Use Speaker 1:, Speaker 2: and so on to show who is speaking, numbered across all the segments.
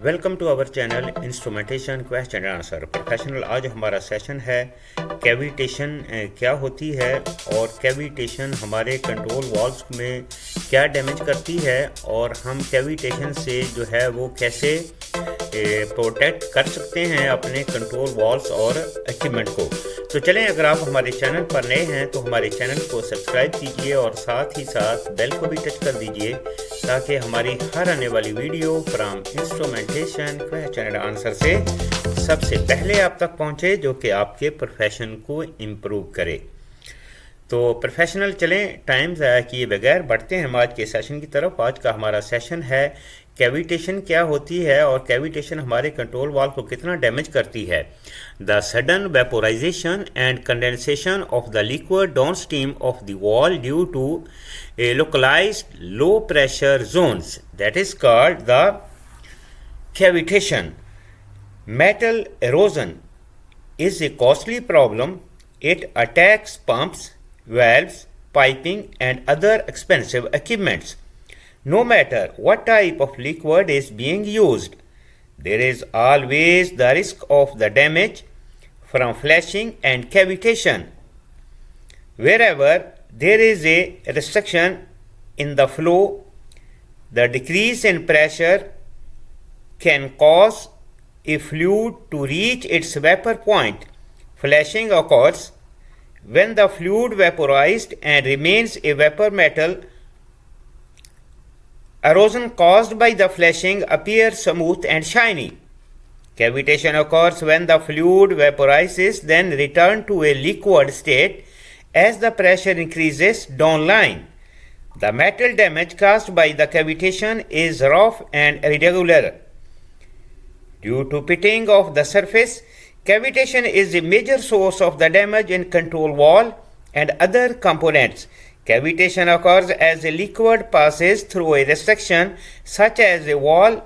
Speaker 1: Welcome to our channel instrumentation question and answer professional. आज हमारा session है cavitation क्या होती है और कैविटेशन हमारे कंट्रोल वॉल्व्स में क्या डैमेज करती है और हम कैविटेशन से जो है वो कैसे प्रोटेक्ट कर सकते हैं अपने कंट्रोल वॉल्व्स और इक्विपमेंट को। तो चलें, अगर आप हमारे चैनल पर नए हैं तो हमारे चैनल को सब्सक्राइब कीजिए और साथ ही साथ बेल को भी टच कर दीजिए ताकि हमारी हर आने वाली video from instrumentation question and answer से सबसे पहले आप तक पहुंचे, जो कि आपके प्रोफेशन को इम्प्रूव करे। तो प्रोफेशनल चलें, टाइम ज़ाया किए बगैर बढ़ते हैं हम आज के सेशन की तरफ। आज का हमारा सेशन है कैविटेशन क्या होती है और कैविटेशन हमारे कंट्रोल वाल्व को कितना डैमेज करती है। The sudden vaporization and condensation of the liquid downstream of the wall due to a localized low pressure zones, that is called the cavitation. Metal erosion is a costly problem. It attacks pumps, valves, piping and other expensive equipments. No matter what type of liquid is being used, there is always the risk of the damage from flashing and cavitation. Wherever there is a restriction in the flow, the decrease in pressure can cause a fluid to reach its vapor point. Flashing occurs when the fluid vaporized and remains a vapor. Metal erosion caused by the flashing appears smooth and shiny. Cavitation occurs when the fluid vaporizes, then return to a liquid state as the pressure increases downline. The metal damage caused by the cavitation is rough and irregular. Due to pitting of the surface, cavitation is a major source of the damage in control valve and other components. Cavitation occurs as a liquid passes through a restriction such as a wall.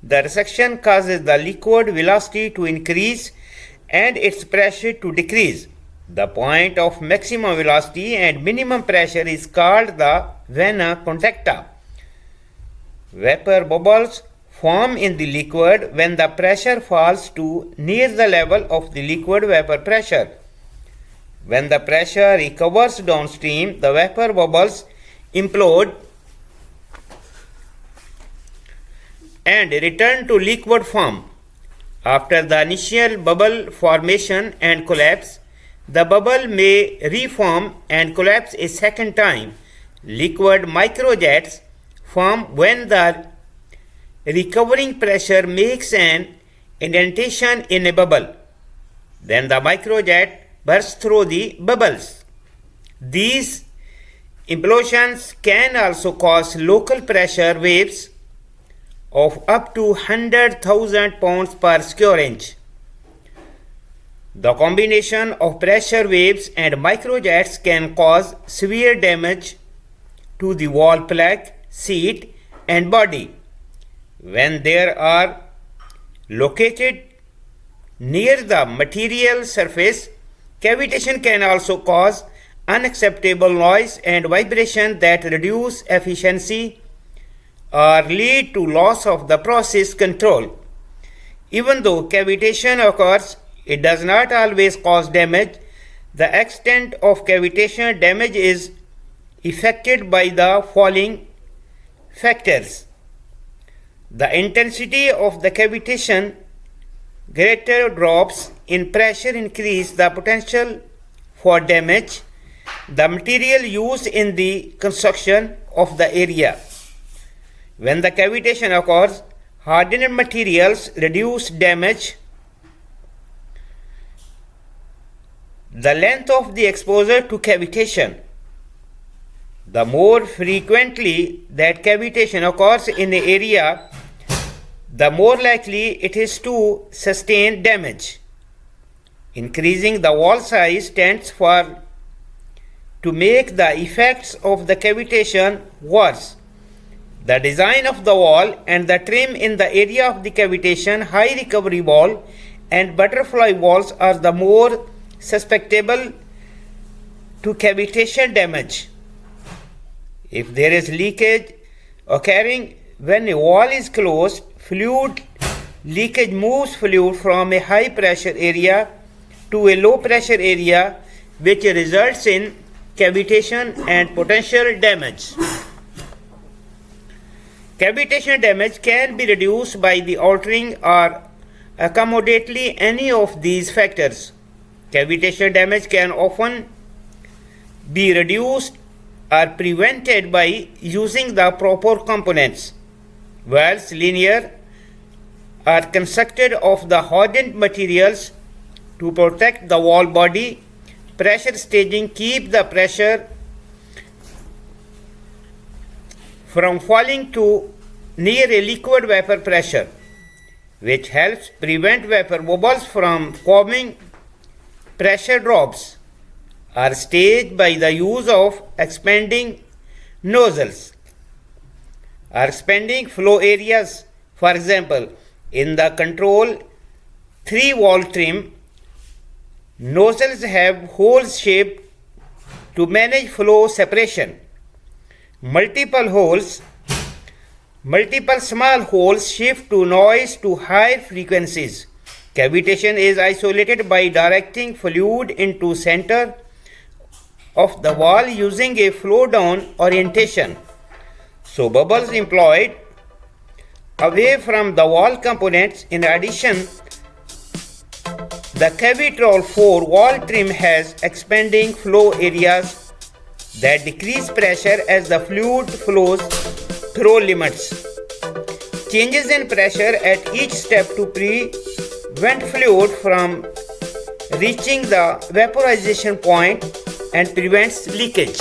Speaker 1: The restriction causes the liquid velocity to increase and its pressure to decrease. The point of maximum velocity and minimum pressure is called the vena contacta. Vapor bubbles form in the liquid when the pressure falls to near the level of the liquid vapor pressure. When the pressure recovers downstream, the vapor bubbles implode and return to liquid form. After the initial bubble formation and collapse, the bubble may reform and collapse a second time. Liquid microjets form when the recovering pressure makes an indentation in a bubble. Then the microjet bursts through the bubbles. These implosions can also cause local pressure waves of up to 100,000 pounds per square inch. The combination of pressure waves and microjets can cause severe damage to the wall plug, seat, and body. When they are located near the material surface, cavitation can also cause unacceptable noise and vibration that reduce efficiency or lead to loss of the process control. Even though cavitation occurs, it does not always cause damage. The extent of cavitation damage is affected by the following factors. The intensity of the cavitation, greater drops in pressure increase the potential for damage. The material used in the construction of the area. When the cavitation occurs, hardened materials reduce damage. The length of the exposure to cavitation. The more frequently that cavitation occurs in an area, the more likely it is to sustain damage. Increasing the wall size tends to make the effects of the cavitation worse. The design of the wall and the trim in the area of the cavitation, high recovery wall and butterfly walls are the more susceptible to cavitation damage. If there is leakage occurring when a wall is closed, fluid Leakage moves fluid from a high pressure area to a low pressure area, which results in cavitation and potential damage. Cavitation damage can be reduced by the altering or accommodately any of these factors. Cavitation damage can often be reduced or prevented by using the proper components. Valves linear are constructed of the hardened materials to protect the wall body. Pressure staging keeps the pressure from falling to near a liquid vapor pressure, which helps prevent vapor bubbles from forming. Pressure drops are staged by the use of expanding nozzles or expanding flow areas. For example, in the control 3-valve trim, nozzles have holes shaped to manage flow separation. Multiple small holes shift to noise to higher frequencies. Cavitation is isolated by directing fluid into center of the wall using a flow down orientation. So bubbles employed away from the wall components. In addition, the Cavitrol 4 wall trim has expanding flow areas that decrease pressure as the fluid flows through limits. Changes in pressure at each step to prevent fluid from reaching the vaporization point and prevents leakage.